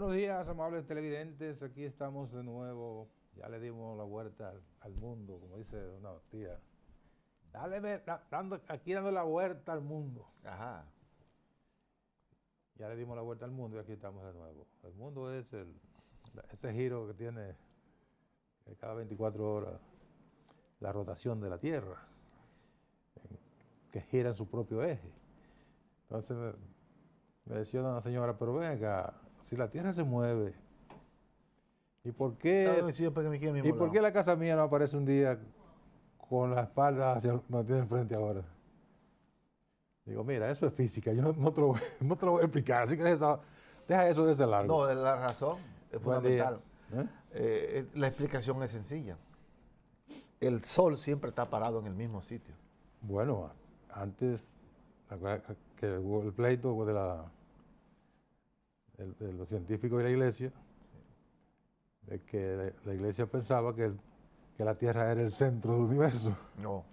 Buenos días, amables televidentes. Aquí estamos de nuevo. Ya le dimos la vuelta al mundo, como dice una tía. Dando la vuelta al mundo. Ajá. Ya le dimos la vuelta al mundo y aquí estamos de nuevo. El mundo es ese giro que tiene cada 24 horas la rotación de la Tierra, que gira en su propio eje. Entonces me decía una señora, pero venga, si la Tierra se mueve, ¿y por qué la casa mía no aparece un día con la espalda hacia donde tiene enfrente ahora? Digo, mira, eso es física, yo no te lo voy a explicar, así que deja eso de ese largo. No, la razón es fundamental. La explicación es sencilla. El sol siempre está parado en el mismo sitio. Bueno, antes que hubo el pleito de los científicos y la iglesia, de que la iglesia pensaba que la Tierra era el centro del universo. No.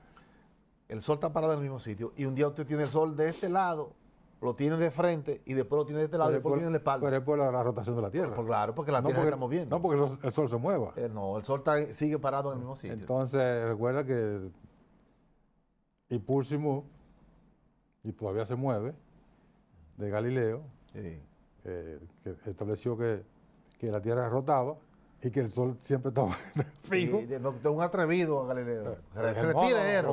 El sol está parado en el mismo sitio y un día usted tiene el sol de este lado, lo tiene de frente y después lo tiene de este lado y después lo tiene en la espalda. Pero es por la rotación de la Tierra. Claro, porque la Tierra se está moviendo. No porque el sol se mueva. No, el sol sigue parado en el mismo sitio. Entonces, recuerda que Impulsimo, y todavía se mueve, de Galileo, Sí. Que estableció que la Tierra rotaba y que el sol siempre estaba fijo. De un atrevido, Galileo. Retire eso.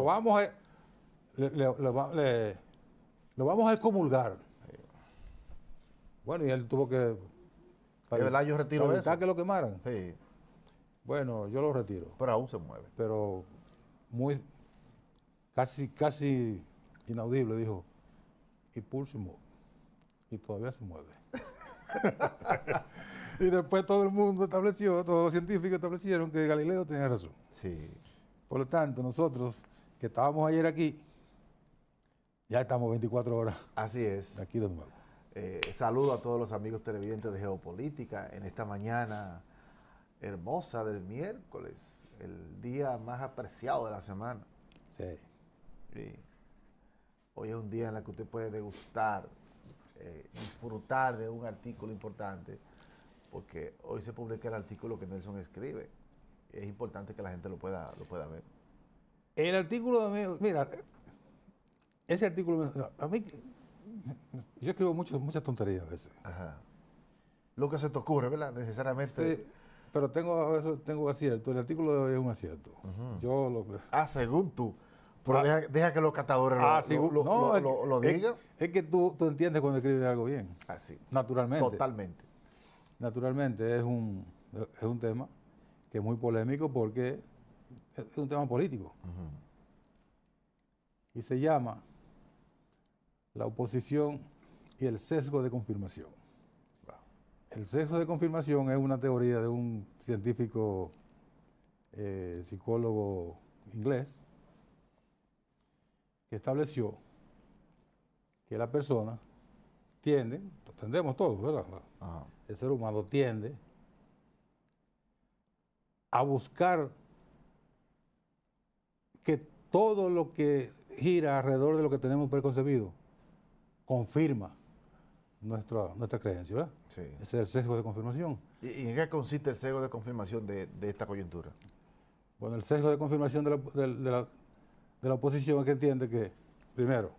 Lo vamos a excomulgar. Bueno, y él tuvo que... ¿De verdad yo retiro eso? ¿Para que lo quemaran? Sí. Bueno, yo lo retiro. Pero aún se mueve. Pero casi inaudible, dijo, Impulsimo. Y todavía se mueve. Y después todo el mundo todos los científicos establecieron que Galileo tenía razón. Sí. Por lo tanto, nosotros que estábamos ayer aquí, ya estamos 24 horas. Así es. Aquí de nuevo. Saludo a todos los amigos televidentes de Geopolítica en esta mañana hermosa del miércoles, el día más apreciado de la semana. Sí. Sí. Hoy es un día en el que usted puede degustar, disfrutar de un artículo importante, porque hoy se publica el artículo que Nelson escribe. Es importante que la gente lo pueda ver. El artículo de mí, mira, ese artículo, a mí, yo escribo muchas tonterías a veces. Ajá. Lo que se te ocurre, ¿verdad? Necesariamente. Sí, pero tengo acierto, el artículo de hoy es un acierto. Según tú. Pero deja que los catadores lo digan. Es que tú entiendes cuando escribes algo bien. Así. Naturalmente. Totalmente. Naturalmente es un tema que es muy polémico porque es un tema político. Y se llama la oposición y el sesgo de confirmación. El sesgo de confirmación es una teoría de un científico psicólogo inglés que estableció que la persona tendemos todos, ¿verdad? Ajá. El ser humano tiende a buscar que todo lo que gira alrededor de lo que tenemos preconcebido confirma nuestra creencia, ¿verdad? Sí. Ese es el sesgo de confirmación. ¿Y en qué consiste el sesgo de confirmación de esta coyuntura? Bueno, el sesgo de confirmación de la oposición es que entiende que, primero,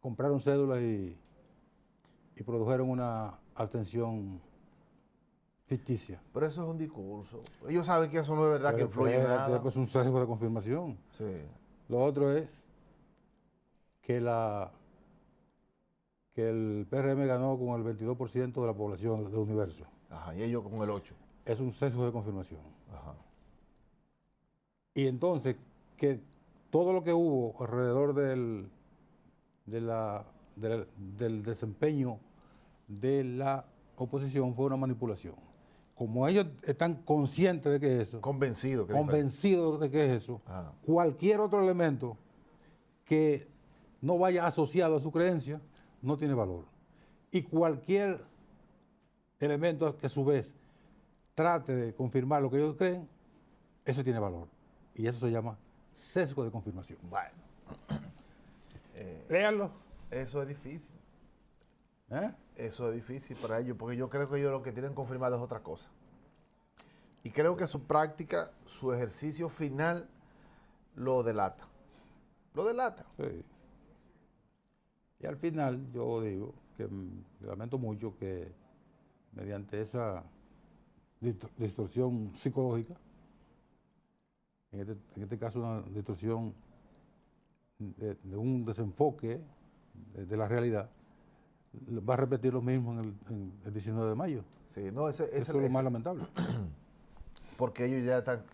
compraron cédulas y produjeron una abstención ficticia. Pero eso es un discurso. Ellos saben que eso no es verdad, que influye en nada. Es un sesgo de confirmación. Sí. Lo otro es que el PRM ganó con el 22% de la población del universo. Ajá, y ellos con el 8%. Es un sesgo de confirmación. Ajá. Y entonces, que todo lo que hubo alrededor del desempeño de la oposición fue una manipulación. Como ellos están conscientes de que es eso, Convencidos de que es eso, Ajá. cualquier otro elemento que no vaya asociado a su creencia no tiene valor. Y cualquier elemento que a su vez trate de confirmar lo que ellos creen, eso tiene valor. Y eso se llama sesgo de confirmación. Bueno. Léanlo. Eso es difícil. Eso es difícil para ellos, porque yo creo que ellos lo que tienen confirmado es otra cosa. Y creo que su práctica, su ejercicio final, lo delata. Lo delata. Sí. Y al final yo digo que lamento mucho que mediante esa distorsión psicológica, en este caso una distorsión de un desenfoque de la realidad, va a repetir lo mismo en el 19 de mayo. Sí, no, eso es lo más lamentable. Porque ellos ya están,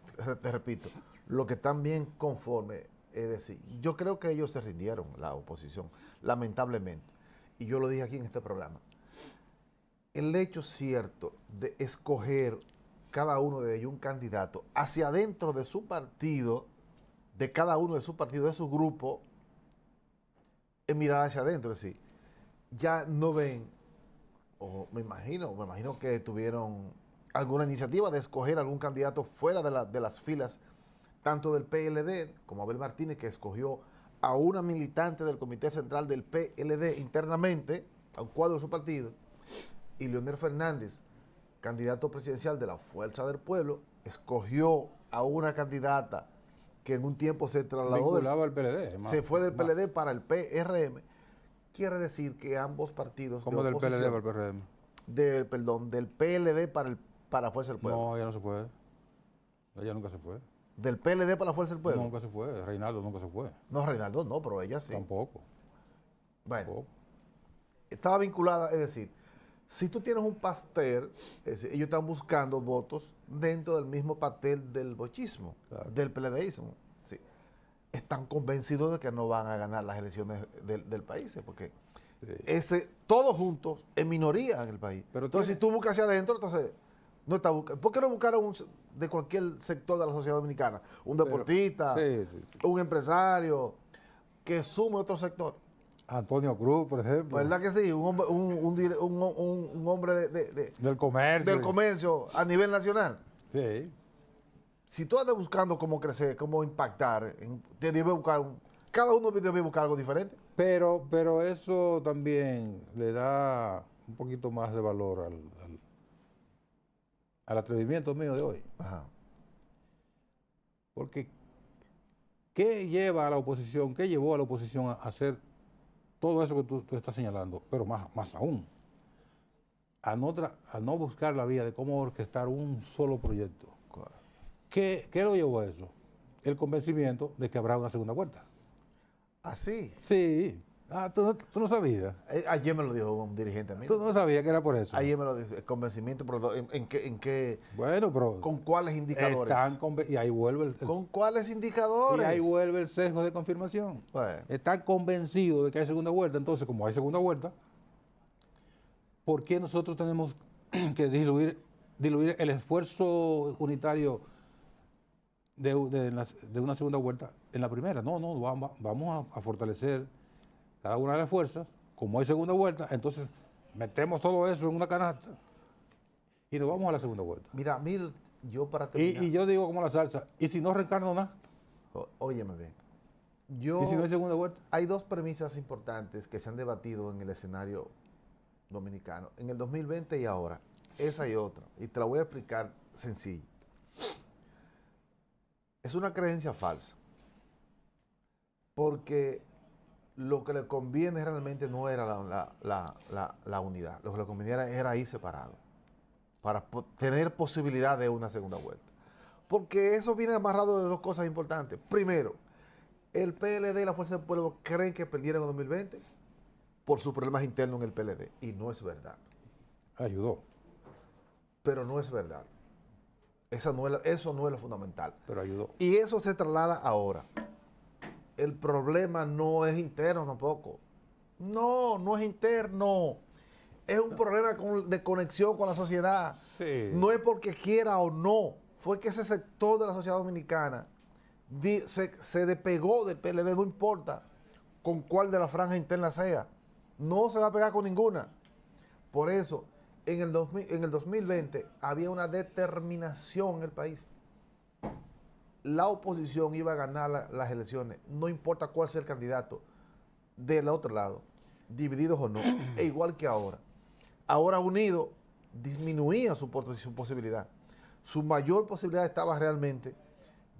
te repito, lo que están bien conforme, es decir, yo creo que ellos se rindieron, la oposición, lamentablemente. Y yo lo dije aquí en este programa. El hecho cierto de escoger cada uno de ellos un candidato hacia adentro de su partido, de cada uno de su partido, de su grupo, es mirar hacia adentro, es decir, ya no ven, o me imagino que tuvieron alguna iniciativa de escoger algún candidato fuera de las filas, tanto del PLD como Abel Martínez, que escogió a una militante del Comité Central del PLD internamente, a un cuadro de su partido, y Leonel Fernández, candidato presidencial de la Fuerza del Pueblo, escogió a una candidata que en un tiempo se trasladó al PLD, se fue del PLD para el PRM. Quiere decir que ambos partidos ¿Cómo del PLD para el PRM? Del PLD para Fuerza del Pueblo. No, ella no se puede. Ella nunca se fue. ¿Del PLD para la Fuerza del Pueblo? Nunca se fue. Reinaldo nunca se fue. No, Reinaldo no, pero ella sí. Tampoco. Bueno, tampoco. Estaba vinculada, es decir, si tú tienes un pastel, es decir, ellos están buscando votos dentro del mismo pastel del bochismo, claro, del PLDismo. Sí. Están convencidos de que no van a ganar las elecciones del país, porque todos juntos en minoría en el país. Pero entonces, si tú buscas hacia adentro, entonces no está buscando. ¿Por qué no buscaron de cualquier sector de la sociedad dominicana? Un deportista, un empresario, que sume otro sector. Antonio Cruz, por ejemplo. ¿Verdad que sí? Un hombre del comercio. Del comercio a nivel nacional. Sí. Si tú andas buscando cómo crecer, cómo impactar, cada uno debe buscar algo diferente. Pero eso también le da un poquito más de valor al atrevimiento mío de hoy. Ajá. Porque ¿qué llevó a la oposición a hacer todo eso que tú estás señalando? Pero más aún, a no buscar la vía de cómo orquestar un solo proyecto. ¿Qué lo llevó a eso? El convencimiento de que habrá una segunda vuelta. ¿Ah, sí? Sí. ¿Tú no sabías? Ayer me lo dijo un dirigente mío. ¿Tú no sabías que era por eso? Ayer me lo dijo, el convencimiento, pero ¿en qué? Bueno, pero... ¿Con cuáles indicadores? Y ahí vuelve ¿Con cuáles indicadores? Y ahí vuelve el sesgo de confirmación. Bueno. Están convencidos de que hay segunda vuelta, entonces como hay segunda vuelta, ¿por qué nosotros tenemos que diluir el esfuerzo unitario de una segunda vuelta en la primera? No, vamos a fortalecer cada una de las fuerzas. Como hay segunda vuelta, entonces metemos todo eso en una canasta y nos vamos a la segunda vuelta. Mira, yo para terminar... Y yo digo como la salsa, ¿y si no reencarno nada? Óyeme bien. ¿Y si no hay segunda vuelta? Hay dos premisas importantes que se han debatido en el escenario dominicano, en el 2020 y ahora. Esa y otra. Y te la voy a explicar sencillo. Es una creencia falsa. Porque lo que le conviene realmente no era la unidad. Lo que le convenía era ir separado. Para tener posibilidad de una segunda vuelta. Porque eso viene amarrado de dos cosas importantes. Primero, el PLD y la Fuerza del Pueblo creen que perdieron en 2020 por sus problemas internos en el PLD. Y no es verdad. Ayudó. Pero no es verdad. Eso no es lo fundamental. Pero ayudó. Y eso se traslada ahora. El problema no es interno tampoco. No es interno. Es un problema de conexión con la sociedad. Sí. No es porque quiera o no. Fue que ese sector de la sociedad dominicana se despegó del PLD, no importa con cuál de la franja interna sea. No se va a pegar con ninguna. Por eso, en el 2020 había una determinación en el país. La oposición iba a ganar las elecciones, no importa cuál sea el candidato del otro lado. divididos o no, e igual que ahora. Ahora unido disminuía su posibilidad. Su mayor posibilidad estaba realmente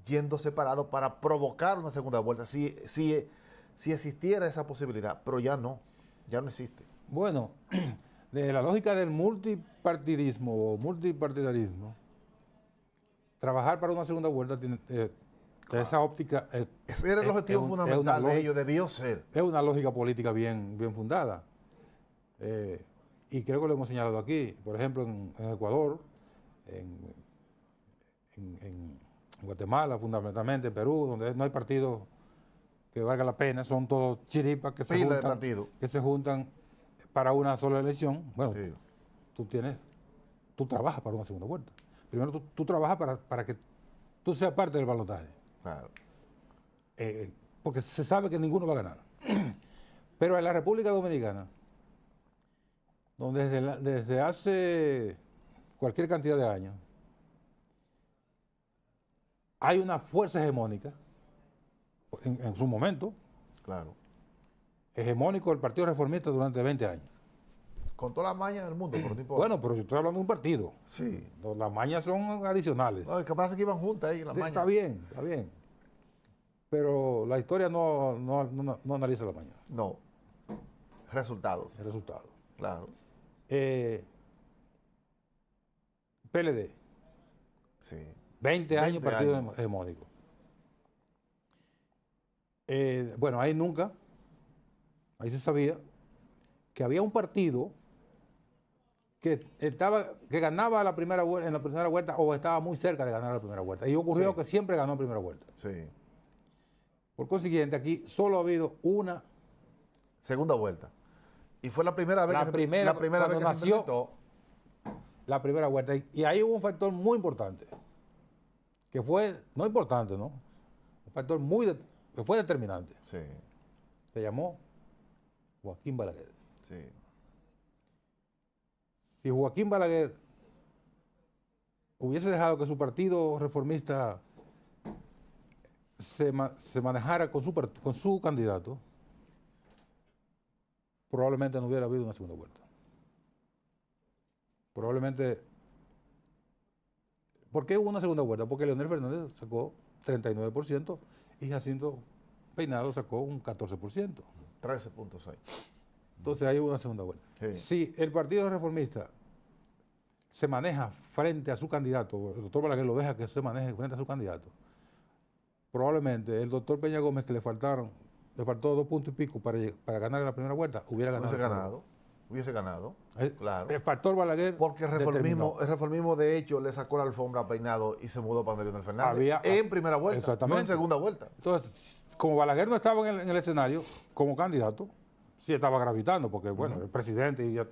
yendo separado para provocar una segunda vuelta, si existiera esa posibilidad, pero ya no existe. Bueno, de la lógica del multipartidismo o multipartidarismo, trabajar para una segunda vuelta tiene esa óptica. Ese era el objetivo fundamental de ello, debió ser. Es una lógica política bien fundada. Y creo que lo hemos señalado aquí, por ejemplo, en Ecuador, en Guatemala, fundamentalmente, en Perú, donde no hay partidos que valga la pena, son todos chiripas que se juntan para una sola elección. Bueno, sí. tú trabajas para una segunda vuelta. Primero tú trabajas para que tú seas parte del balotaje. Claro. Porque se sabe que ninguno va a ganar. Pero en la República Dominicana, donde desde hace cualquier cantidad de años, hay una fuerza hegemónica, en su momento, claro, hegemónico el Partido Reformista durante 20 años. Con todas las mañas del mundo, pero tipo... Bueno, pero yo estoy hablando de un partido. Sí. Las mañas son adicionales. No, es que pasa que iban juntas ahí, las mañas. Está bien. Pero la historia no analiza las mañas. No. Resultados. Resultados. Claro. PLD. Sí. 20 años partido hegemónico. Bueno, ahí se sabía que había un partido que ganaba en la primera vuelta o estaba muy cerca de ganar la primera vuelta. Y ocurrió que siempre ganó en primera vuelta. Sí. Por consiguiente, aquí solo ha habido una segunda vuelta. Y fue la primera vez que se implementó. La primera vuelta. Y ahí hubo un factor muy importante, que fue, no importante, ¿no? Un factor que fue determinante. Sí. Se llamó Joaquín Balaguer. Sí. Si Joaquín Balaguer hubiese dejado que su partido reformista se manejara con su candidato, probablemente no hubiera habido una segunda vuelta. Probablemente... ¿Por qué hubo una segunda vuelta? Porque Leonel Fernández sacó 39% y Jacinto Peinado sacó un 14%. 13.6. Entonces ahí hubo una segunda vuelta. Sí. Si el Partido Reformista se maneja frente a su candidato, el doctor Balaguer lo deja que se maneje frente a su candidato, probablemente el doctor Peña Gómez, que le faltó 2 puntos y pico para ganar la primera vuelta, hubiese ganado. Claro. El factor Balaguer. Porque el reformismo de hecho le sacó la alfombra a Peinado y se mudó para Leonel Fernández. En primera vuelta, no en segunda vuelta. Entonces, como Balaguer no estaba en el escenario como candidato, sí estaba gravitando, porque bueno, el presidente y ya.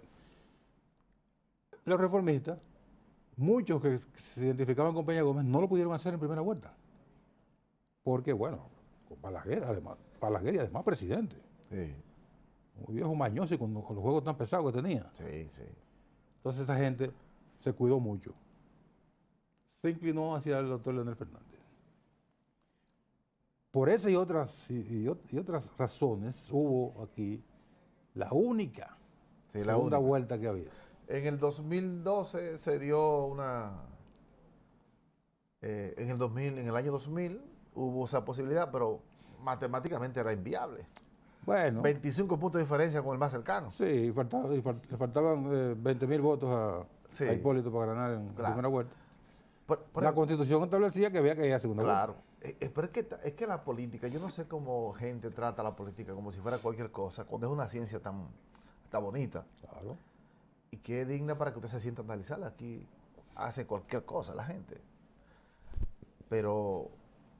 Los reformistas, muchos que se identificaban con Peña Gómez, no lo pudieron hacer en primera vuelta. Porque, bueno, con Balaguer y además presidente. Sí. Un viejo mañoso y con los juegos tan pesados que tenía. Sí, sí. Entonces esa gente se cuidó mucho. Se inclinó hacia el doctor Leonel Fernández. Por esa y otras razones hubo aquí la única segunda vuelta que había. En el 2012 se dio una... en el año 2000 hubo esa posibilidad, pero matemáticamente era inviable. Bueno. 25 puntos de diferencia con el más cercano. Sí, le faltaban 20.000 votos a Hipólito para ganar en primera vuelta. La Constitución establecía que había que ir a segunda vuelta. Claro. Pero es que la política, yo no sé cómo gente trata la política como si fuera cualquier cosa, cuando es una ciencia tan bonita. Claro. Y que es digna para que usted se sienta a analizarla. Aquí hace cualquier cosa la gente. Pero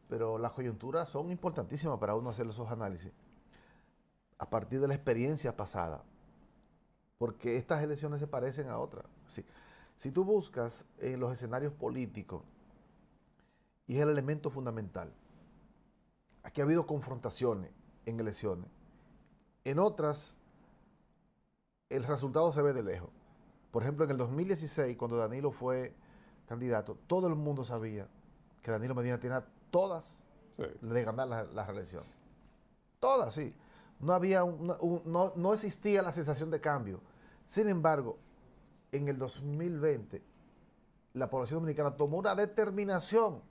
las coyunturas son importantísimas para uno hacer esos análisis a partir de la experiencia pasada, porque estas elecciones se parecen a otras. Si tú buscas en los escenarios políticos, y es el elemento fundamental, aquí ha habido confrontaciones en elecciones, en otras el resultado se ve de lejos. Por ejemplo, en el 2016, cuando Danilo fue candidato, todo el mundo sabía que Danilo Medina tenía todas de ganar la reelección. Todas, sí. no existía la sensación de cambio. Sin embargo, en el 2020, la población dominicana tomó una determinación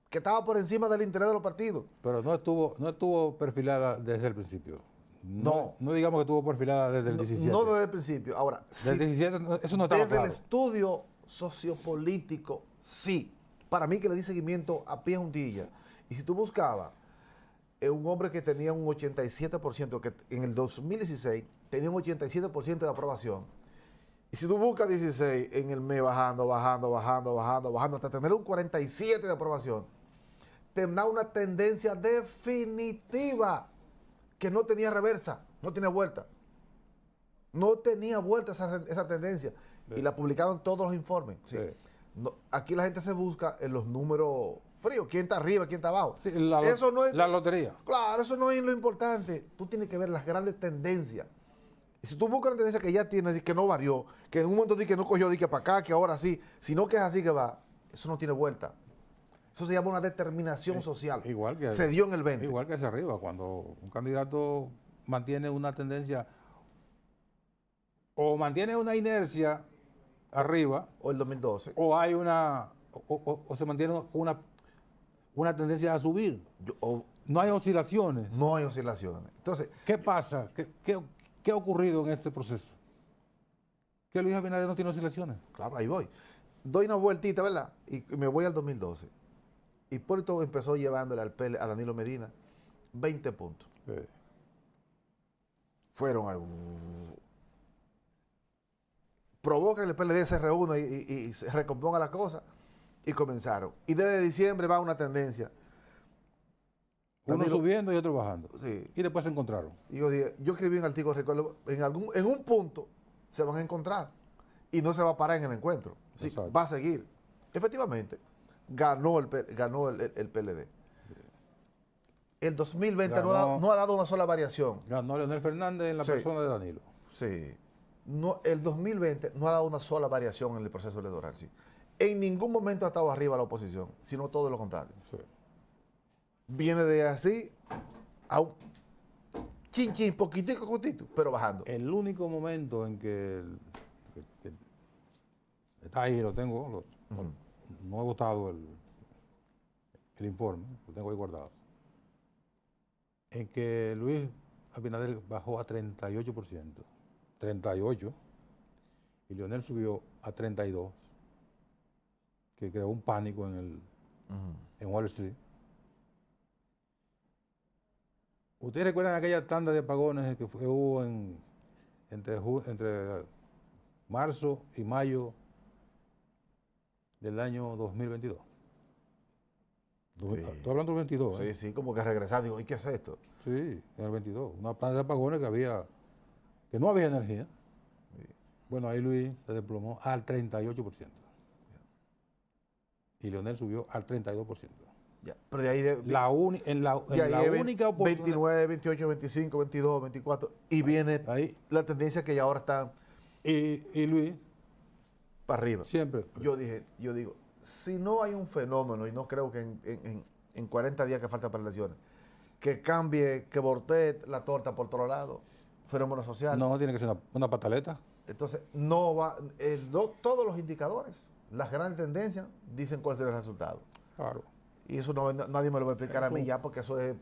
que estaba por encima del interés de los partidos. Pero no estuvo perfilada desde el principio. No digamos que estuvo perfilada desde el 17. No desde el principio. Ahora, desde el 17 eso no estaba desde claro. el estudio sociopolítico, sí. Para mí que le di seguimiento a pie juntilla. Y si tú buscabas un hombre que tenía un 87%, que en el 2016 tenía un 87% de aprobación, y si tú buscas 16 en el mes bajando, hasta tener un 47% de aprobación, te da una tendencia definitiva que no tenía reversa, no tenía vuelta. No tenía vuelta esa tendencia. Sí. Y la publicaron todos los informes. ¿Sí? Sí. No, aquí la gente se busca en los números fríos, quién está arriba, quién está abajo. Sí, eso no es la lotería. Claro, eso no es lo importante. Tú tienes que ver las grandes tendencias. Y si tú buscas una tendencia que ya tienes y que no varió, que en un momento di que no cogió, di que para acá, que ahora sí, sino que es así que va, eso no tiene vuelta. Eso se llama una determinación social. Igual que se dio en el 20. Igual que hacia arriba, cuando un candidato mantiene una tendencia o mantiene una inercia arriba. O el 2012. O hay o se mantiene una tendencia a subir. No hay oscilaciones. No hay oscilaciones. Entonces, ¿qué pasa? ¿Qué ha ocurrido en este proceso? Que Luis Abinader no tiene oscilaciones. Claro, ahí voy. Doy una vueltita, ¿verdad? Y me voy al 2012. Hipólito empezó llevándole a Danilo Medina 20 puntos. Sí. Fueron provoca que el PLD se reúna y se recomponga la cosa y comenzaron. Y desde diciembre va una tendencia. Uno subiendo y otro bajando. Sí. Y después se encontraron. Y yo escribí un artículo, recuerdo, en un punto se van a encontrar y no se va a parar en el encuentro. Sí, va a seguir. Efectivamente, ganó el PLD. El 2020 no ha dado una sola variación. Ganó Leonel Fernández en la persona de Danilo. Sí. No, el 2020 no ha dado una sola variación en el proceso electoral. Sí. En ningún momento ha estado arriba la oposición, sino todo lo contrario. Sí. Viene de así a un chin, poquitico, pero bajando. El único momento en que está ahí, lo tengo, no he votado el informe, lo tengo ahí guardado, en que Luis Abinader bajó a 38%. 38, y Leonel subió a 32, que creó un pánico en Wall Street. ¿Ustedes recuerdan aquella tanda de apagones que hubo entre marzo y mayo del año 2022? Sí. Estoy hablando del 22. Sí, sí, como que regresar, digo, ¿y qué es esto? Sí, en el 22, una tanda de apagones que no había energía. Sí. Bueno, ahí Luis se desplomó al 38%. Y Leonel subió al 32%. Ya. Pero de ahí la única oportunidad. 29, 28, 25, 22, 24. Y viene ahí la tendencia que ya ahora está. Y Luis. Para arriba. Siempre. Yo digo, si no hay un fenómeno, y no creo que en 40 días que falta para las elecciones, que cambie, que voltee la torta por todos lados, fenómeno social. No, tiene que ser una pataleta. Entonces, no todos los indicadores, las grandes tendencias, dicen cuál será el resultado. Claro. Y eso nadie me lo va a explicar a mí ya, porque eso es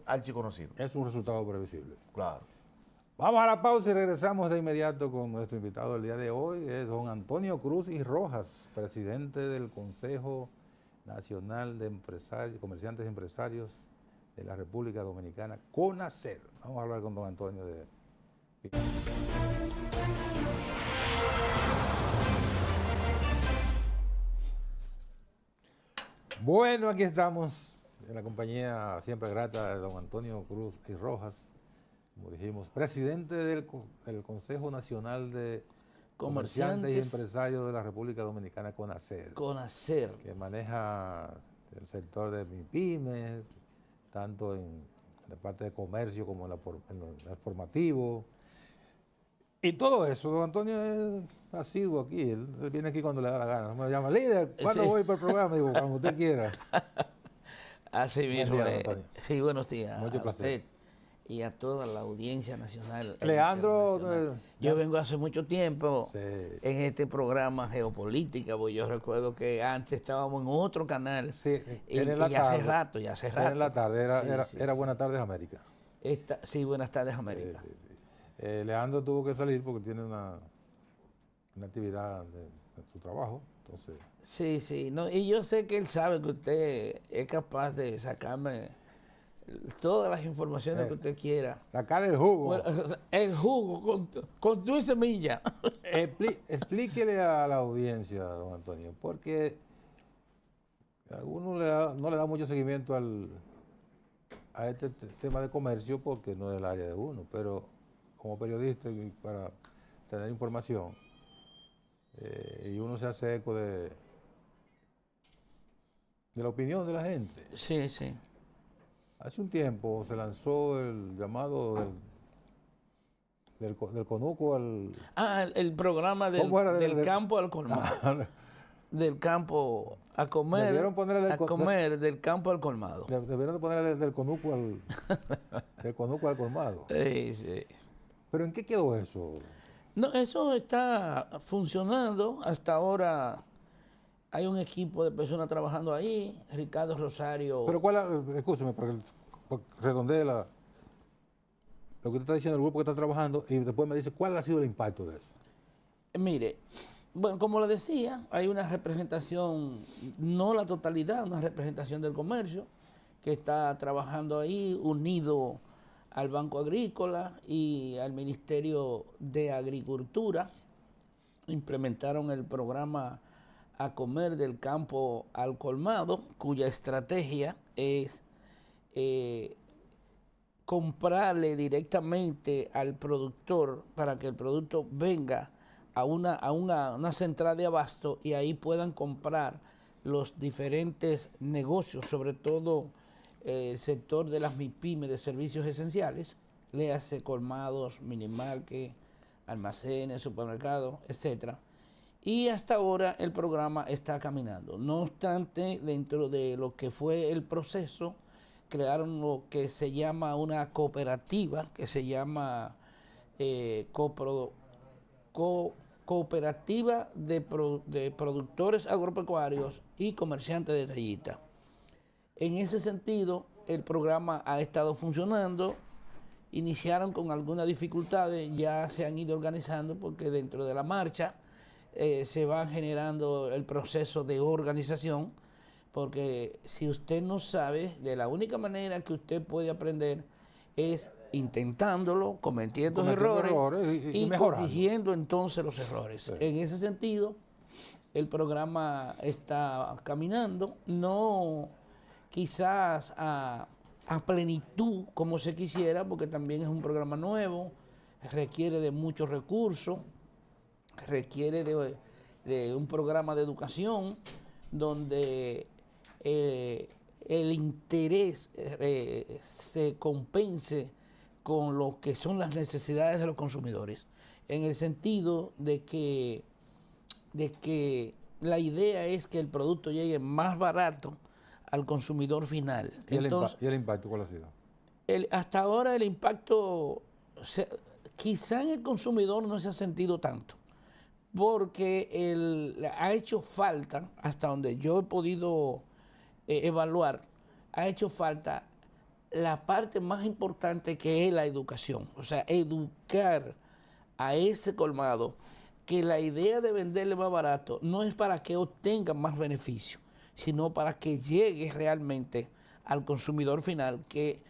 archiconocido. Es un resultado previsible. Claro. Vamos a la pausa y regresamos de inmediato con nuestro invitado del día de hoy, es don Antonio Cruz y Rojas, presidente del Consejo Nacional de Comerciantes y Empresarios de la República Dominicana, CONACER. Vamos a hablar con don Antonio de... Bueno, aquí estamos en la compañía siempre grata de don Antonio Cruz y Rojas, como dijimos, presidente del Consejo Nacional de Comerciantes y Empresarios de la República Dominicana, CONACER. CONACER. Que maneja el sector de MIPYMES, tanto en la parte de comercio como en el formativo. Y todo eso, don Antonio ha sido aquí, él viene aquí cuando le da la gana, me llama líder, ¿cuándo voy por el programa? Digo, cuando usted quiera. Así mismo. Sí, buenos días. Mucho placer. y a toda la audiencia nacional. Leandro, yo vengo hace mucho tiempo en este programa Geopolítica, porque yo recuerdo que antes estábamos en otro canal, y hace rato. Era en la tarde, era Buenas Tardes América. Sí, Buenas Tardes América. Leandro tuvo que salir porque tiene una actividad de su trabajo, entonces... Sí, no, y yo sé que él sabe que usted es capaz de sacarme todas las informaciones que usted quiera. Sacar el jugo. Bueno, el jugo con tu semilla. Explíquele a la audiencia, don Antonio, porque a uno no le da mucho seguimiento a este tema de comercio porque no es el área de uno, pero como periodista y para tener información, y uno se hace eco de la opinión de la gente. Sí. Hace un tiempo se lanzó el llamado del conuco al... el programa del campo al colmado. Del campo a comer, del campo al colmado. Debieron ponerle del conuco al colmado. Sí. ¿Pero en qué quedó eso? No, eso está funcionando. Hasta ahora hay un equipo de personas trabajando ahí. Ricardo Rosario. Pero escúcheme, para que redondee lo que usted está diciendo, el grupo que está trabajando, y después me dice cuál ha sido el impacto de eso. Mire, bueno, como le decía, hay una representación, no la totalidad, una representación del comercio que está trabajando ahí, unido al Banco Agrícola y al Ministerio de Agricultura. Implementaron el programa A Comer del Campo al Colmado, cuya estrategia es comprarle directamente al productor para que el producto venga a una central de abasto y ahí puedan comprar los diferentes negocios, sobre todo el sector de las MIPYME de servicios esenciales, le hace colmados, minimarket, almacenes, supermercados, etcétera. Y hasta ahora el programa está caminando. No obstante, dentro de lo que fue el proceso, crearon lo que se llama una cooperativa, que se llama Cooperativa de Productores Agropecuarios y Comerciantes de Rayita. En ese sentido, el programa ha estado funcionando. Iniciaron con algunas dificultades, ya se han ido organizando porque dentro de la marcha se va generando el proceso de organización, porque si usted no sabe, de la única manera que usted puede aprender es intentándolo, cometiendo errores y corrigiendo entonces los errores. Sí. En ese sentido, el programa está caminando, no quizás a plenitud como se quisiera, porque también es un programa nuevo, requiere de muchos recursos, requiere de un programa de educación donde el interés se compense con lo que son las necesidades de los consumidores, en el sentido de que la idea es que el producto llegue más barato al consumidor final. ¿Y el impacto cuál ha sido? Hasta ahora el impacto, quizá en el consumidor no se ha sentido tanto, porque ha hecho falta, hasta donde yo he podido evaluar, ha hecho falta la parte más importante, que es la educación. O sea, educar a ese colmado que la idea de venderle más barato no es para que obtenga más beneficio, sino para que llegue realmente al consumidor final, que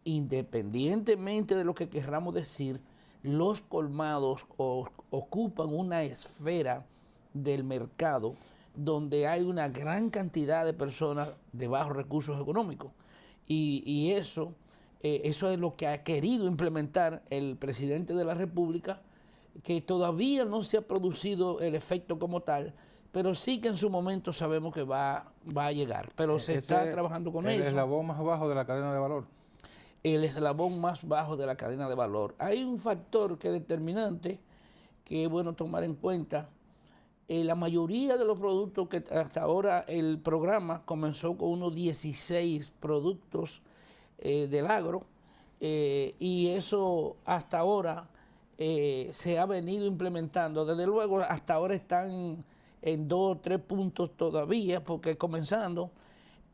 independientemente de lo que queramos decir, los colmados ocupan una esfera del mercado donde hay una gran cantidad de personas de bajos recursos económicos. Y eso es lo que ha querido implementar el presidente de la República, que todavía no se ha producido el efecto como tal, pero sí que en su momento sabemos que va a llegar. Pero se está trabajando con eso. ¿El eslabón más bajo de la cadena de valor? El eslabón más bajo de la cadena de valor. Hay un factor que es determinante, que es bueno tomar en cuenta. La mayoría de los productos que hasta ahora el programa comenzó con unos 16 productos del agro, y eso hasta ahora se ha venido implementando. Desde luego, hasta ahora están en 2 o 3 puntos todavía, porque comenzando.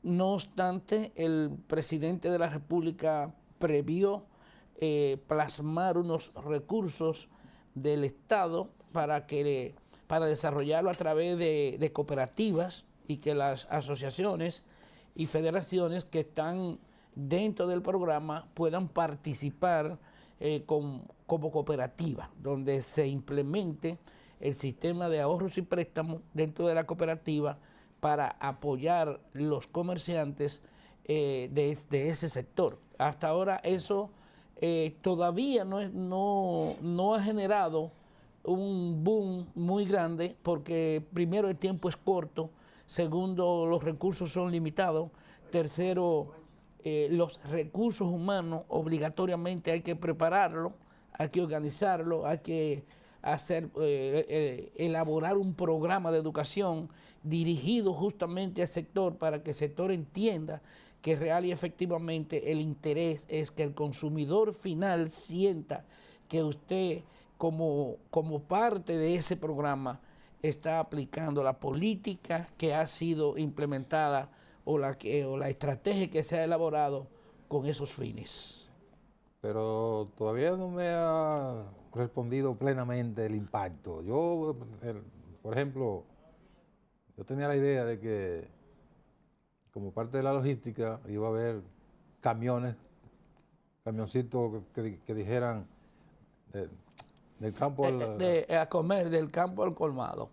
No obstante, el presidente de la República previó plasmar unos recursos del Estado para desarrollarlo a través de cooperativas, y que las asociaciones y federaciones que están dentro del programa puedan participar como cooperativa, donde se implemente el sistema de ahorros y préstamos dentro de la cooperativa para apoyar los comerciantes de ese sector. Hasta ahora eso todavía no ha generado un boom muy grande, porque primero el tiempo es corto, segundo los recursos son limitados, tercero los recursos humanos obligatoriamente hay que prepararlo, hay que organizarlo, hay que elaborar un programa de educación dirigido justamente al sector, para que el sector entienda que real y efectivamente el interés es que el consumidor final sienta que usted como parte de ese programa está aplicando la política que ha sido implementada o la estrategia que se ha elaborado con esos fines. Pero todavía no me ha respondido plenamente el impacto. Yo, por ejemplo, yo tenía la idea de que como parte de la logística iba a haber camioncitos que dijeran del campo a comer, del campo al colmado.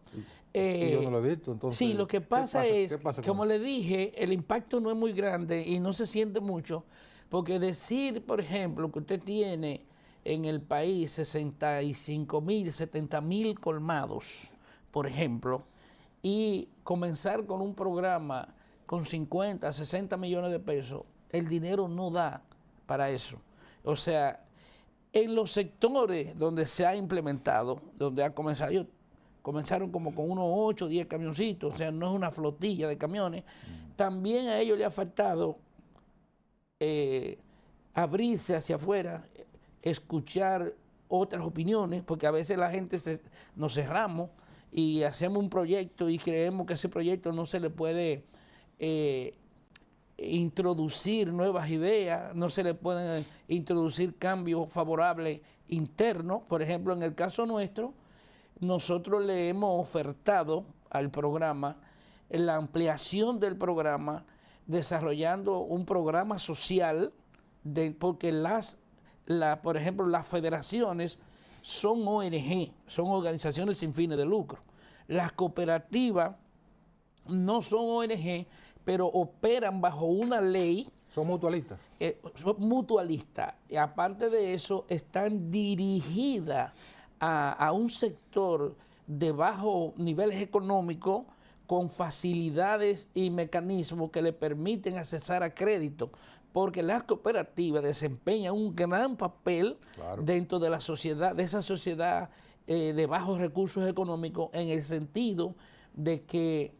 Y yo no lo he visto, entonces. Sí, lo que pasa es, como le dije, el impacto no es muy grande y no se siente mucho, porque decir, por ejemplo, que usted tiene en el país 65,000, 70,000 colmados, por ejemplo, y comenzar con un programa con 50, 60 millones de pesos, el dinero no da para eso. O sea, en los sectores donde se ha implementado, donde ha comenzado, ellos comenzaron como con unos 8 o 10 camioncitos, o sea, no es una flotilla de camiones. También a ellos les ha faltado abrirse hacia afuera, escuchar otras opiniones, porque a veces la gente nos cerramos y hacemos un proyecto y creemos que ese proyecto no se le puede introducir nuevas ideas, no se le pueden introducir cambios favorables internos. Por ejemplo, en el caso nuestro, nosotros le hemos ofertado al programa la ampliación del programa, desarrollando un programa social, porque por ejemplo, las federaciones son ONG, son organizaciones sin fines de lucro. Las cooperativas no son ONG, pero operan bajo una ley. ¿Son mutualistas? Son mutualistas. Y aparte de eso, están dirigidas a un sector de bajo niveles económicos, con facilidades y mecanismos que le permiten accesar a crédito, porque las cooperativas desempeñan un gran papel dentro de la sociedad, de esa sociedad de bajos recursos económicos, en el sentido de que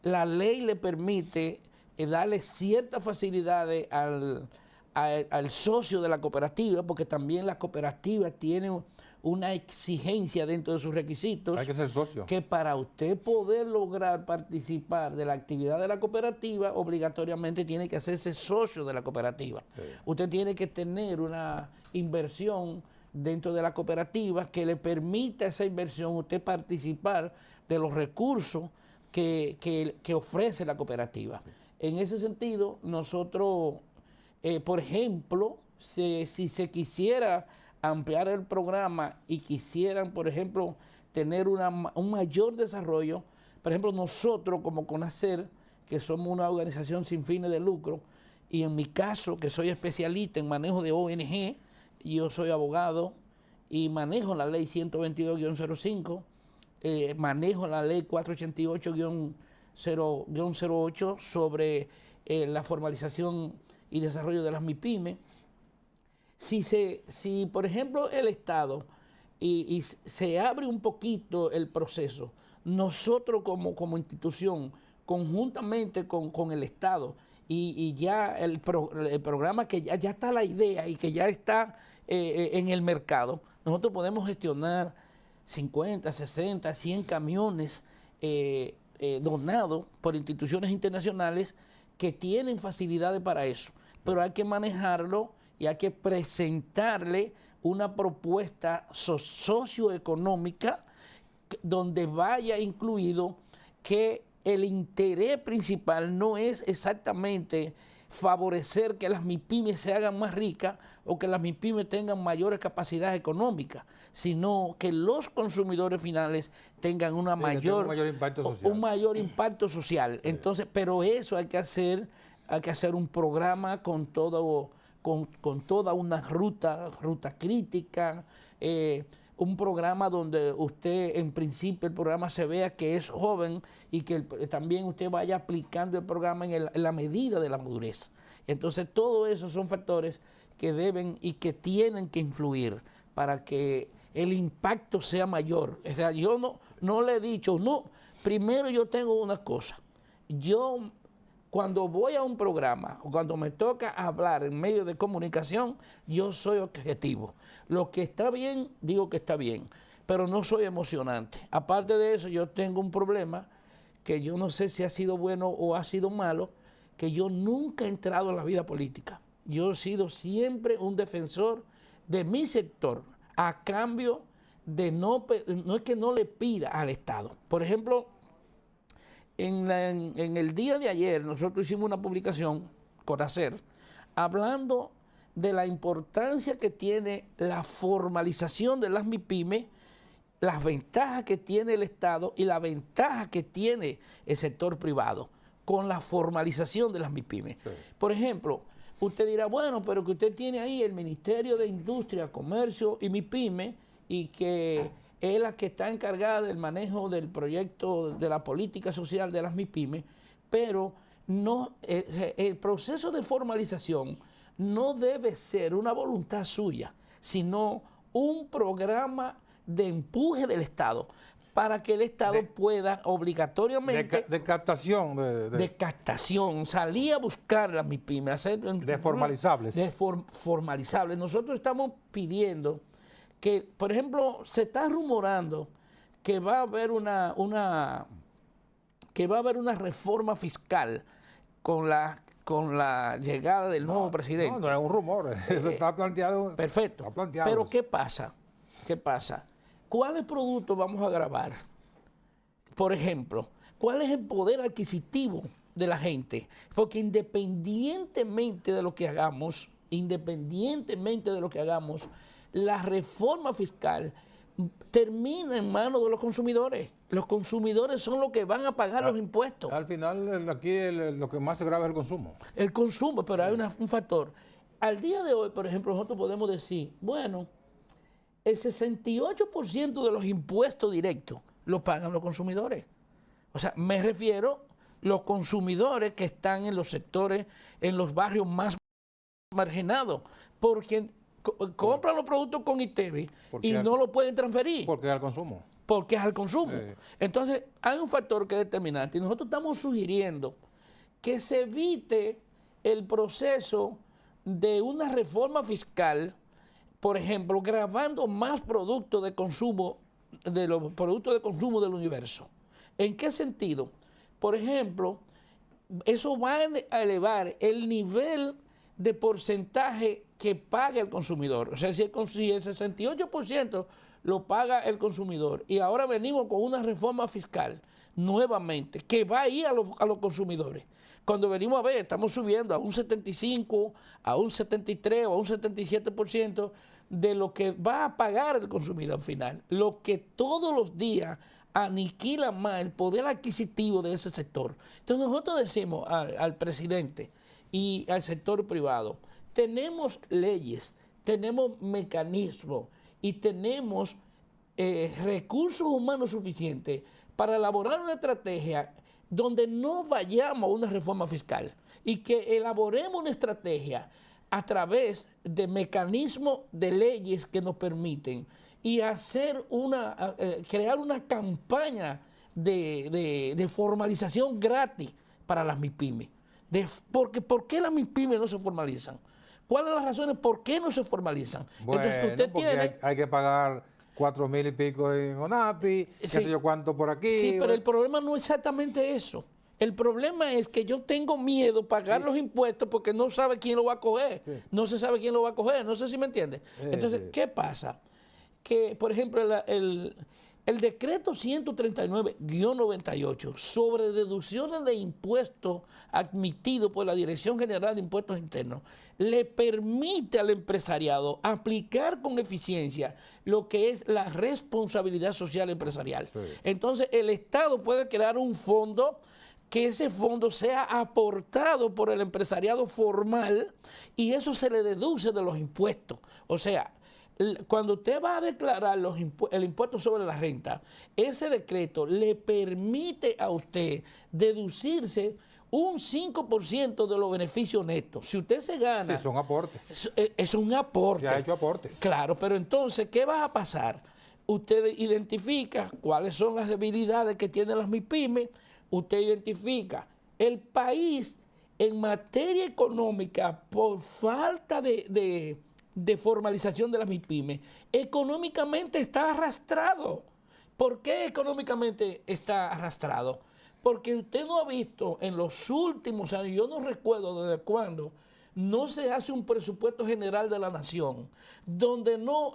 la ley le permite darle ciertas facilidades al socio de la cooperativa, porque también las cooperativas tienen una exigencia dentro de sus requisitos. Hay que ser socio. Que para usted poder lograr participar de la actividad de la cooperativa, obligatoriamente tiene que hacerse socio de la cooperativa. Sí. Usted tiene que tener una inversión dentro de la cooperativa que le permita esa inversión, usted participar de los recursos que ofrece la cooperativa. Sí. En ese sentido, nosotros, por ejemplo, si se quisiera ampliar el programa y quisieran, por ejemplo, tener un mayor desarrollo, por ejemplo, nosotros como CONACER, que somos una organización sin fines de lucro, y en mi caso, que soy especialista en manejo de ONG, yo soy abogado y manejo la ley 122-05, manejo la ley 488-08 sobre la formalización y desarrollo de las MIPYME. Si por ejemplo, el Estado y se abre un poquito el proceso, nosotros como institución, conjuntamente con el Estado y ya el programa que ya está la idea y que ya está en el mercado, nosotros podemos gestionar 50, 60, 100 camiones donados por instituciones internacionales que tienen facilidades para eso. Pero hay que manejarlo y hay que presentarle una propuesta socioeconómica donde vaya incluido que el interés principal no es exactamente favorecer que las MIPYMES se hagan más ricas o que las MIPYMES tengan mayores capacidades económicas, sino que los consumidores finales tengan un mayor impacto social. Sí. Entonces, pero eso hay que hacer un programa con toda una ruta crítica, un programa donde usted, en principio, el programa se vea que es joven y que también usted vaya aplicando el programa en la medida de la madurez. Entonces, todo eso son factores que deben y que tienen que influir para que el impacto sea mayor. O sea, yo no le he dicho, no, primero yo tengo una cosa, yo cuando voy a un programa o cuando me toca hablar en medios de comunicación, yo soy objetivo. Lo que está bien, digo que está bien, pero no soy emocionante. Aparte de eso, yo tengo un problema que yo no sé si ha sido bueno o ha sido malo, que yo nunca he entrado en la vida política. Yo he sido siempre un defensor de mi sector, a cambio de no es que no le pida al Estado. Por ejemplo, en el día de ayer nosotros hicimos una publicación, Conacer, hablando de la importancia que tiene la formalización de las MIPYMES, las ventajas que tiene el Estado y la ventaja que tiene el sector privado con la formalización de las MIPYMES. Sí. Por ejemplo, usted dirá, bueno, pero que usted tiene ahí el Ministerio de Industria, Comercio y MIPYME y que es la que está encargada del manejo del proyecto de la política social de las MIPYMES, pero no, el proceso de formalización no debe ser una voluntad suya, sino un programa de empuje del Estado para que el Estado pueda obligatoriamente... De captación. De captación, salir a buscar las MIPYMES. Hacer, de formalizables. Formalizables. Nosotros estamos pidiendo que, por ejemplo, se está rumorando que va a haber una reforma fiscal con la llegada del nuevo presidente. No es un rumor, eso está planteado. Perfecto. Está planteado. Pero ¿qué pasa? ¿Cuáles productos vamos a grabar? Por ejemplo, ¿cuál es el poder adquisitivo de la gente? Porque independientemente de lo que hagamos, la reforma fiscal termina en manos de los consumidores. Los consumidores son los que van a pagar los impuestos. Al final, aquí lo que más se grava es el consumo. El consumo, pero hay un factor. Al día de hoy, por ejemplo, nosotros podemos decir, bueno, el 68% de los impuestos directos los pagan los consumidores. O sea, me refiero a los consumidores que están en los sectores, en los barrios más marginados, porque compran los productos con ITEVI y no lo pueden transferir. Porque es al consumo. Porque es al consumo. Entonces, hay un factor que es determinante y nosotros estamos sugiriendo que se evite el proceso de una reforma fiscal, por ejemplo, gravando más productos de consumo, de los productos de consumo del universo. ¿En qué sentido? Por ejemplo, eso va a elevar el nivel de porcentaje que paga el consumidor. O sea, si el 68% lo paga el consumidor y ahora venimos con una reforma fiscal nuevamente que va a ir a los consumidores. Cuando venimos a ver, estamos subiendo a un 75, a un 73 o a un 77% de lo que va a pagar el consumidor final, lo que todos los días aniquila más el poder adquisitivo de ese sector. Entonces nosotros decimos al presidente y al sector privado, tenemos leyes, tenemos mecanismos y tenemos recursos humanos suficientes para elaborar una estrategia donde no vayamos a una reforma fiscal y que elaboremos una estrategia a través de mecanismos de leyes que nos permiten y hacer crear una campaña de formalización gratis para las MIPYMES, Porque ¿por qué las MIPYME no se formalizan? ¿Cuáles son las razones por qué no se formalizan? Bueno, entonces usted tiene... hay que pagar 4,000 y pico en ONAPI, qué sé yo cuánto por aquí. Sí, pero el problema no es exactamente eso. El problema es que yo tengo miedo de pagar los impuestos porque no sabe quién lo va a coger. Sí. No se sabe quién lo va a coger, no sé si me entiende. Entonces, ¿qué pasa? Que, por ejemplo, el decreto 139-98 sobre deducciones de impuestos admitido por la Dirección General de Impuestos Internos le permite al empresariado aplicar con eficiencia lo que es la responsabilidad social empresarial. Sí. Entonces, el Estado puede crear un fondo, que ese fondo sea aportado por el empresariado formal y eso se le deduce de los impuestos. O sea, cuando usted va a declarar el impuesto sobre la renta, ese decreto le permite a usted deducirse un 5% de los beneficios netos. Si usted se gana... Sí, son aportes. Es un aporte. Se ha hecho aportes. Claro, pero entonces, ¿qué va a pasar? Usted identifica cuáles son las debilidades que tienen las MIPYME, usted identifica el país en materia económica por falta de formalización de las MIPYME, económicamente está arrastrado. ¿Por qué económicamente está arrastrado? Porque usted no ha visto en los últimos años, yo no recuerdo desde cuándo, no se hace un presupuesto general de la nación donde no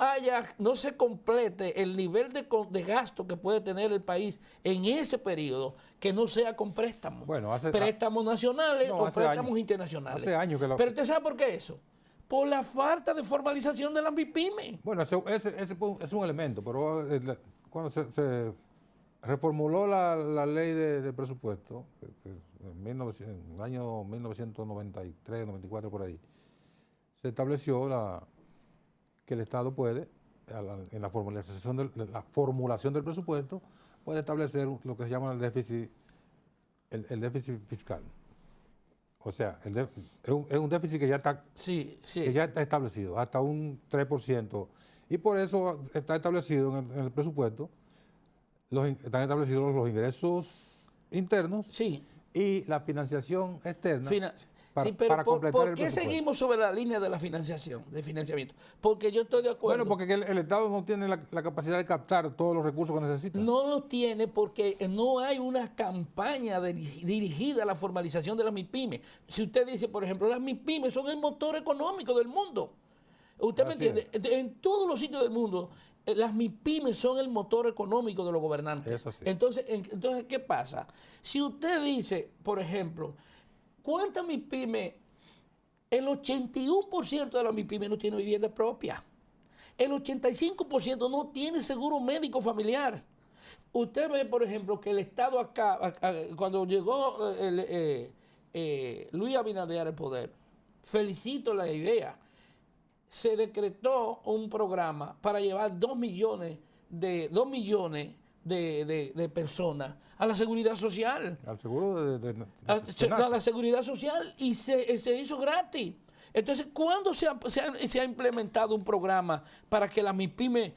se complete el nivel de gasto que puede tener el país en ese periodo, que no sea con préstamos. Bueno, préstamos nacionales o préstamos internacionales. Hace años que Pero usted sabe por qué eso. Por la falta de formalización de las MIPYME. Bueno, ese es un elemento, pero cuando se reformuló la ley de presupuesto, en el año 1993, 94 por ahí, se estableció que el Estado puede, en la formulación del presupuesto, puede establecer lo que se llama el déficit fiscal. O sea, es un déficit que ya está, que ya está establecido, hasta un 3%. Y por eso está establecido en el presupuesto, están establecidos los ingresos internos y la financiación externa. Pero ¿por qué seguimos sobre la línea de la financiación, de financiamiento? Porque yo estoy de acuerdo. Bueno, porque el Estado no tiene la capacidad de captar todos los recursos que necesita. No los tiene porque no hay una campaña dirigida a la formalización de las MIPYME. Si usted dice, por ejemplo, las MIPYME son el motor económico del mundo. ¿Usted me entiende? En todos los sitios del mundo, las MIPYME son el motor económico de los gobernantes. Eso sí. Entonces, ¿qué pasa? Si usted dice, por ejemplo, ¿cuántas MIPYME? El 81% de las MIPYME no tiene vivienda propia. El 85% no tiene seguro médico familiar. Usted ve, por ejemplo, que el Estado acá, cuando llegó Luis Abinader al poder, felicito la idea, se decretó un programa para llevar 2 millones de personas a la seguridad social. Al seguro a la seguridad social y se hizo gratis. Entonces, ¿cuándo se ha implementado un programa para que las MIPYME,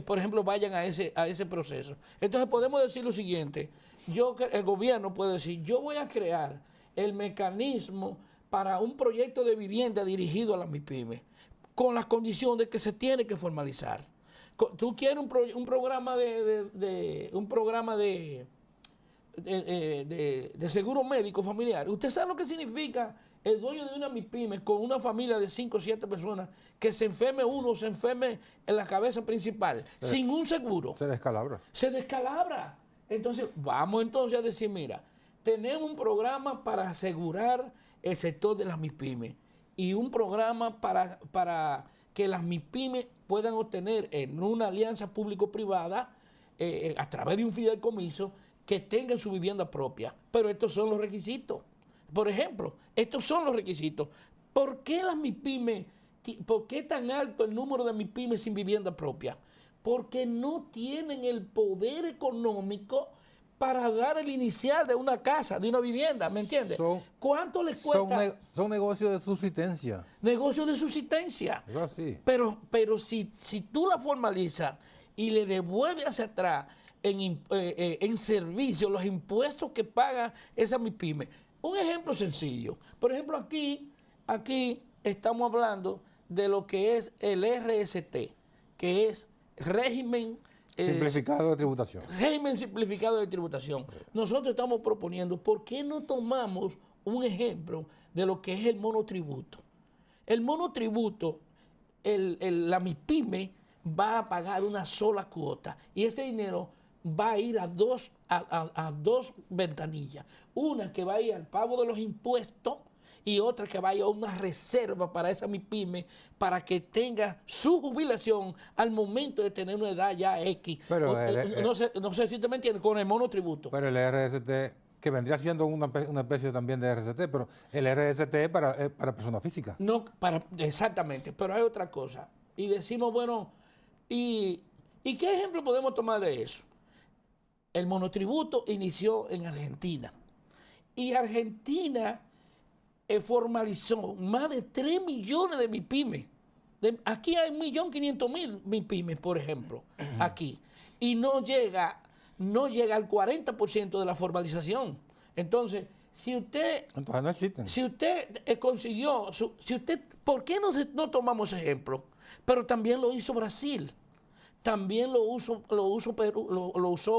por ejemplo, vayan a ese proceso? Entonces, podemos decir lo siguiente. El gobierno puede decir, yo voy a crear el mecanismo para un proyecto de vivienda dirigido a las MIPYME, con las condiciones que se tiene que formalizar. Tú quieres un programa de seguro médico familiar. ¿Usted sabe lo que significa el dueño de una MIPYME con una familia de 5 o 7 personas que se enferme uno, se enferme en la cabeza principal, sin un seguro? Se descalabra. Se descalabra. Entonces, vamos entonces a decir, mira, tenemos un programa para asegurar el sector de las MIPYME y un programa para que las MIPYME puedan obtener en una alianza público-privada, a través de un fideicomiso, que tengan su vivienda propia. Pero estos son los requisitos. Por ejemplo, estos son los requisitos. ¿Por qué las MIPYME, por qué tan alto el número de MIPYME sin vivienda propia? Porque no tienen el poder económico para dar el inicial de una casa, de una vivienda, ¿me entiendes? ¿Cuánto les cuesta? Son negocios de subsistencia. Negocios de subsistencia. Eso sí. Pero si tú la formalizas y le devuelves hacia atrás en servicio los impuestos que paga esa MIPYME, Un ejemplo sencillo. Por ejemplo, aquí estamos hablando de lo que es el RST, que es régimen simplificado de tributación. Régimen simplificado de tributación. Nosotros estamos proponiendo, ¿por qué no tomamos un ejemplo de lo que es el monotributo? El monotributo, la MIPYME va a pagar una sola cuota y ese dinero va a ir a dos ventanillas. Una que va a ir al pago de los impuestos y otra que vaya a una reserva para esa MIPYME para que tenga su jubilación al momento de tener una edad ya X. Pero no sé si usted me entiende, con el monotributo. Pero el RST, que vendría siendo una especie también de RST, pero el RST es para personas físicas. No, exactamente, pero hay otra cosa. Y decimos, bueno, ¿y qué ejemplo podemos tomar de eso? El monotributo inició en Argentina. Y Argentina formalizó más de 3 millones de MIPYME. Aquí hay 1.500.000 MIPYME, por ejemplo, aquí. Y no llega al 40% de la formalización. Entonces, Entonces no existen. Si usted consiguió, ¿por qué no tomamos ejemplo? Pero también lo hizo Brasil. También lo usó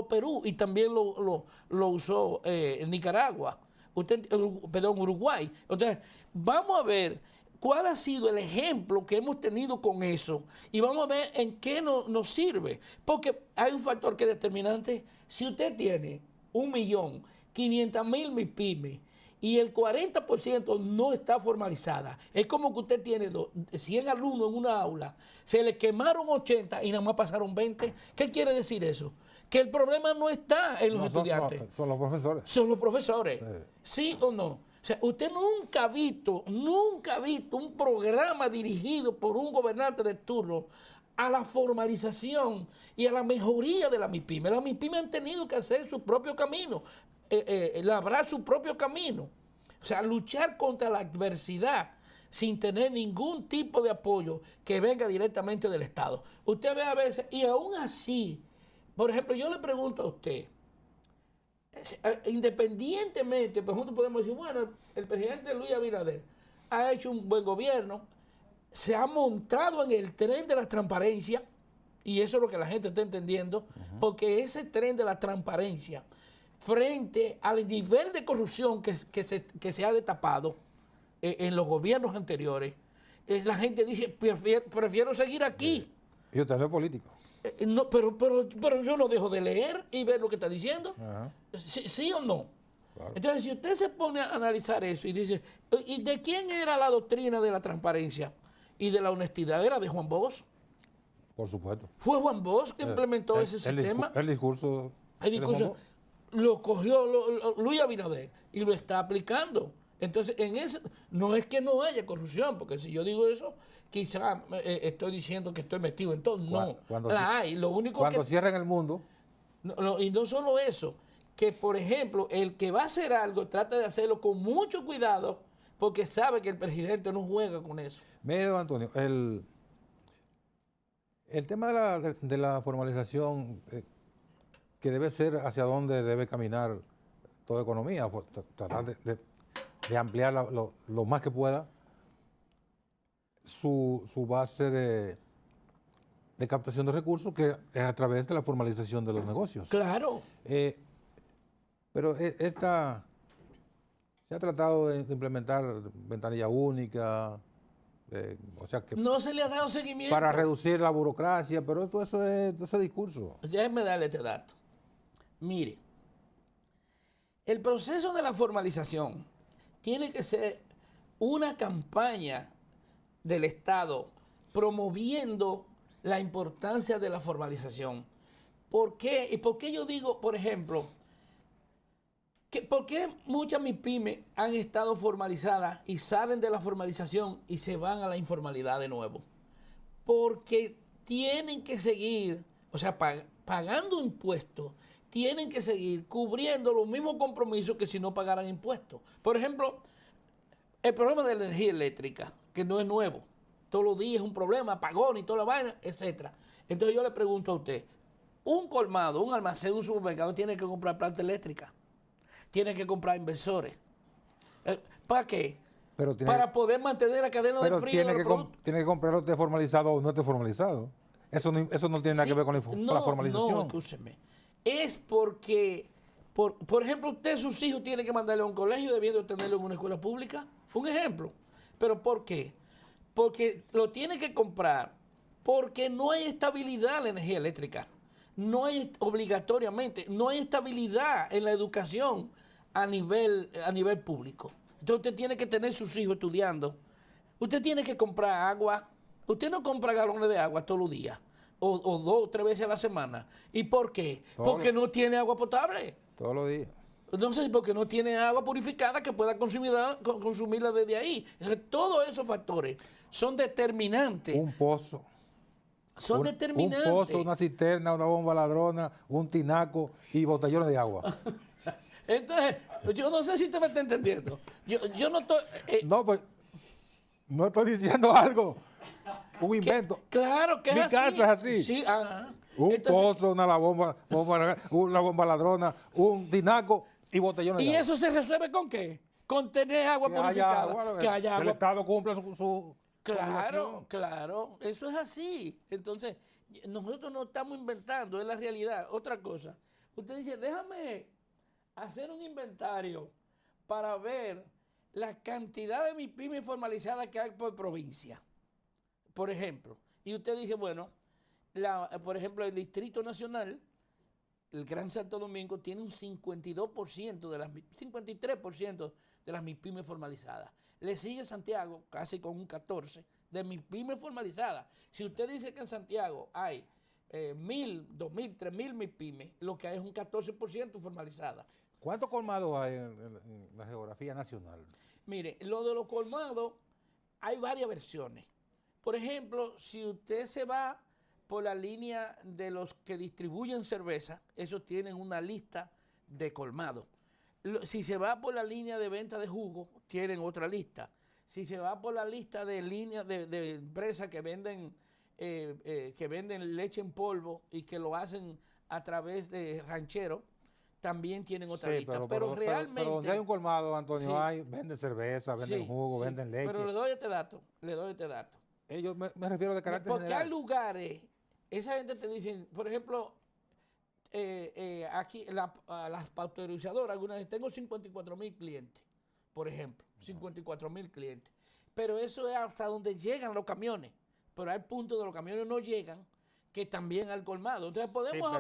Perú y también lo usó Nicaragua. Uruguay. Entonces, vamos a ver cuál ha sido el ejemplo que hemos tenido con eso y vamos a ver en qué nos sirve. Porque hay un factor que es determinante. Si usted tiene 1.500.000 MIPYME y el 40% no está formalizada, es como que usted tiene 100 alumnos en una aula, se le quemaron 80 y nada más pasaron 20. ¿Qué quiere decir eso? Que el problema no está en los estudiantes. Son los profesores. Son los profesores. ¿Sí o no? O sea, usted nunca ha visto un programa dirigido por un gobernante de turno a la formalización y a la mejoría de la MIPYME. Las MIPYME han tenido que hacer su propio camino, labrar su propio camino. O sea, luchar contra la adversidad sin tener ningún tipo de apoyo que venga directamente del Estado. Usted ve a veces, y aún así, por ejemplo, yo le pregunto a usted, independientemente, por ejemplo, podemos decir, bueno, el presidente Luis Abinader ha hecho un buen gobierno, se ha montado en el tren de la transparencia, y eso es lo que la gente está entendiendo, porque ese tren de la transparencia, frente al nivel de corrupción que se ha destapado en los gobiernos anteriores, la gente dice, prefiero seguir aquí. Y usted no es político. No, pero yo no dejo de leer y ver lo que está diciendo. ¿Sí o no? Claro. Entonces, si usted se pone a analizar eso y dice, ¿y de quién era la doctrina de la transparencia y de la honestidad? ¿Era de Juan Bosch? Por supuesto. ¿Fue Juan Bosch que implementó ese sistema? El discurso lo cogió Luis Abinader y lo está aplicando. Entonces, no es que no haya corrupción, porque si yo digo eso, quizá estoy diciendo que estoy metido en todo. No, la hay. Lo único cuando cierran el mundo. Y no solo eso, que por ejemplo, el que va a hacer algo, trata de hacerlo con mucho cuidado, porque sabe que el presidente no juega con eso. Mire, don Antonio, el tema de la formalización, que debe ser hacia dónde debe caminar toda economía, pues, tratar de ampliar lo más que pueda su base de captación de recursos, que es a través de la formalización de los negocios. Claro. Pero se ha tratado de implementar ventanilla única, o sea que no se le ha dado seguimiento. Para reducir la burocracia, pero todo eso es ese discurso. Déjeme darle este dato. Mire, el proceso de la formalización tiene que ser una campaña del Estado promoviendo la importancia de la formalización. ¿Por qué? ¿Y por qué yo digo, por ejemplo, por qué muchas MIPYME han estado formalizadas y salen de la formalización y se van a la informalidad de nuevo? Porque tienen que seguir, o sea, pagando impuestos, tienen que seguir cubriendo los mismos compromisos que si no pagaran impuestos. Por ejemplo, el problema de la energía eléctrica, que no es nuevo. Todos los días es un problema, apagón y toda la vaina, etc. Entonces yo le pregunto a usted, un colmado, un almacén, un supermercado tiene que comprar planta eléctrica, tiene que comprar inversores, ¿Para qué? Para poder mantener la cadena de frío de los productos. Tiene que comprarlo esté formalizado o no esté formalizado. Eso no tiene nada que ver con la formalización. No, escúcheme. Es porque, por ejemplo, usted sus hijos tiene que mandarle a un colegio debiendo tenerlo en una escuela pública. Un ejemplo. ¿Pero por qué? Porque lo tiene que comprar porque no hay estabilidad en la energía eléctrica. No hay obligatoriamente, no hay estabilidad en la educación a nivel público. Entonces usted tiene que tener sus hijos estudiando. Usted tiene que comprar agua. Usted no compra galones de agua todos los días o 2 o 3 veces a la semana. ¿Y por qué? Porque no tiene agua potable. Todos los días. No sé, porque no tiene agua purificada que pueda consumirla desde ahí. Todos esos factores son determinantes. Un pozo. Son determinantes. Un pozo, una cisterna, una bomba ladrona, un tinaco y botellones de agua. Entonces, yo no sé si usted me está entendiendo. Yo no estoy... No, pues, no estoy diciendo algo. Un invento. Claro que es Mi así. casa es así. Sí, un pozo, una bomba ladrona, un tinaco y botellones de agua. ¿Y eso se resuelve con qué? Con tener agua purificada. Que haya agua. El Estado cumpla su Claro, eso es así. Entonces, nosotros no estamos inventando, es la realidad. Otra cosa, usted dice, déjame hacer un inventario para ver la cantidad de MIPYME formalizadas que hay por provincia, por ejemplo. Y usted dice, bueno, por ejemplo, el Distrito Nacional, el Gran Santo Domingo, tiene un 53% de las MIPYME formalizadas. Le sigue Santiago, casi con un 14% de MIPYME formalizadas. Si usted dice que en Santiago hay 1.000, 2.000, 3.000 MIPYME, lo que hay es un 14% formalizada. ¿Cuántos colmados hay en la geografía nacional? Mire, lo de los colmados, hay varias versiones. Por ejemplo, si usted se va por la línea de los que distribuyen cerveza, esos tienen una lista de colmados. Si se va por la línea de venta de jugo, tienen otra lista. Si se va por la lista de líneas de empresas que venden leche en polvo y que lo hacen a través de rancheros, también tienen otra lista. Pero realmente... Pero donde hay un colmado, Antonio, venden cerveza, venden jugo, venden leche. Pero le doy este dato. Ellos me refiero de carácter porque general. hay lugares, esa gente te dice, por ejemplo... aquí las pasteurizadoras, algunas veces tengo 54.000 clientes, por ejemplo, 54.000 clientes. Pero eso es hasta donde llegan los camiones. Pero hay puntos de los camiones no llegan, que también al colmado. Entonces podemos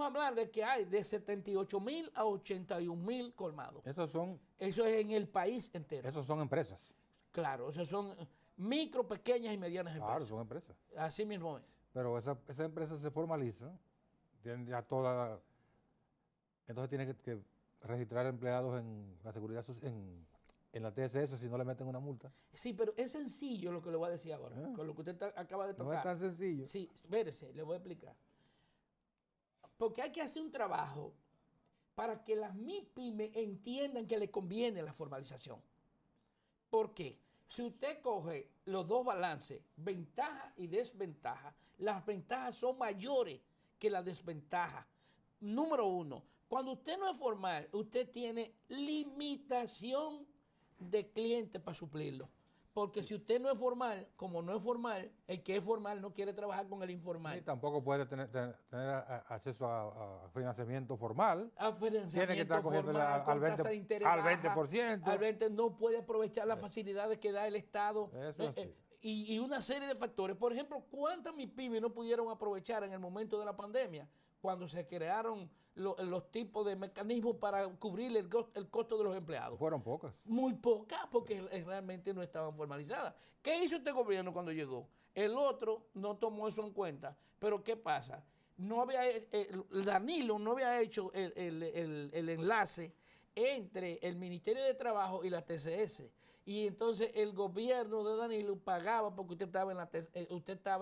hablar de que hay de 78.000 a 81.000 colmados. Eso es en el país entero. Esos son empresas. Claro, esos son micro, pequeñas y medianas empresas. Claro, son empresas. Así mismo es. Pero esa empresa se formaliza. Tienen ya toda, entonces tiene que registrar empleados en la seguridad en la TSS si no le meten una multa. Sí, pero es sencillo lo que le voy a decir ahora, con lo que usted acaba de tocar. No es tan sencillo. Sí, espérese, le voy a explicar. Porque hay que hacer un trabajo para que las MIPYME entiendan que le conviene la formalización. ¿Por qué? Si usted coge los dos balances, ventaja y desventaja, las ventajas son mayores que la desventaja. Número 1, cuando usted no es formal, usted tiene limitación de clientes para suplirlo. Porque si usted no es formal, como no es formal, el que es formal no quiere trabajar con el informal. Y tampoco puede tener acceso a financiamiento formal. Tiene que estar cogiendo al 20%. Al 20% no puede aprovechar las facilidades que da el Estado. Y una serie de factores. Por ejemplo, ¿cuántas MIPYME no pudieron aprovechar en el momento de la pandemia? Cuando se crearon los tipos de mecanismos para cubrir el costo de los empleados. Fueron pocas. Muy pocas, porque realmente no estaban formalizadas. ¿Qué hizo este gobierno cuando llegó? El otro no tomó eso en cuenta. Pero ¿qué pasa? Danilo no había hecho el enlace entre el Ministerio de Trabajo y la TCS. Y entonces el gobierno de Danilo pagaba porque usted estaba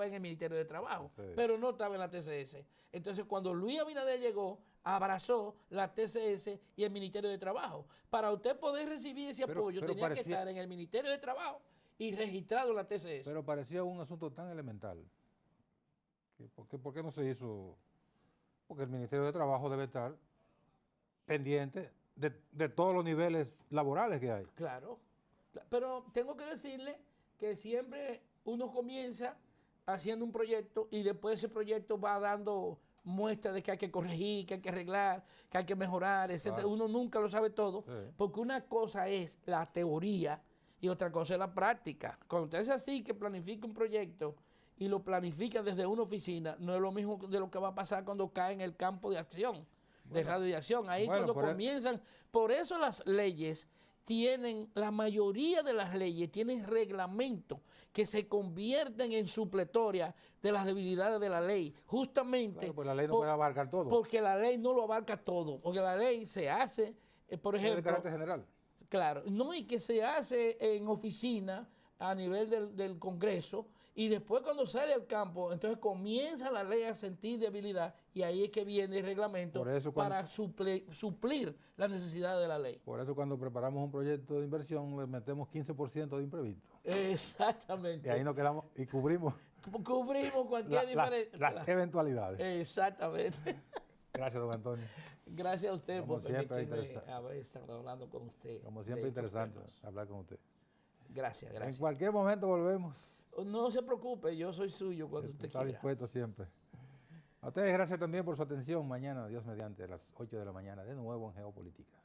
en el Ministerio de Trabajo, pero no estaba en la TCS. Entonces cuando Luis Abinader llegó, abrazó la TCS y el Ministerio de Trabajo. Para usted poder recibir ese apoyo tenía que estar en el Ministerio de Trabajo y registrado en la TCS. Pero parecía un asunto tan elemental. ¿Por qué no se hizo? Porque el Ministerio de Trabajo debe estar pendiente de todos los niveles laborales que hay. Claro. Pero tengo que decirle que siempre uno comienza haciendo un proyecto y después ese proyecto va dando muestras de que hay que corregir, que hay que arreglar, que hay que mejorar, etc. Claro. Uno nunca lo sabe todo, porque una cosa es la teoría y otra cosa es la práctica. Cuando usted es así, que planifica un proyecto y lo planifica desde una oficina, no es lo mismo de lo que va a pasar cuando cae en el campo de acción, de radiación. Ahí cuando comienzan, por eso las leyes tienen, la mayoría de las leyes tienen reglamentos que se convierten en supletorias de las debilidades de la ley. Justamente. Claro, pues la ley no puede abarcar todo. Porque la ley no lo abarca todo. Porque la ley se hace, por ejemplo. De carácter general. Claro, no, y que se hace en oficina a nivel del Congreso, y después cuando sale al campo, entonces comienza la ley a sentir debilidad, y ahí es que viene el reglamento para suplir la necesidad de la ley. Por eso cuando preparamos un proyecto de inversión le metemos 15% de imprevisto. Exactamente. Y ahí nos quedamos y cubrimos cualquier diferencia. Las eventualidades. Exactamente. Gracias, don Antonio. Gracias a usted por permitirme haber estado hablando con usted. Como siempre, interesante hablar con usted. Gracias. En cualquier momento volvemos. No se preocupe, yo soy suyo cuando usted quiera. Está dispuesto siempre. A ustedes gracias también por su atención. Mañana, Dios mediante, a las 8 de la mañana, de nuevo en Geopolítica.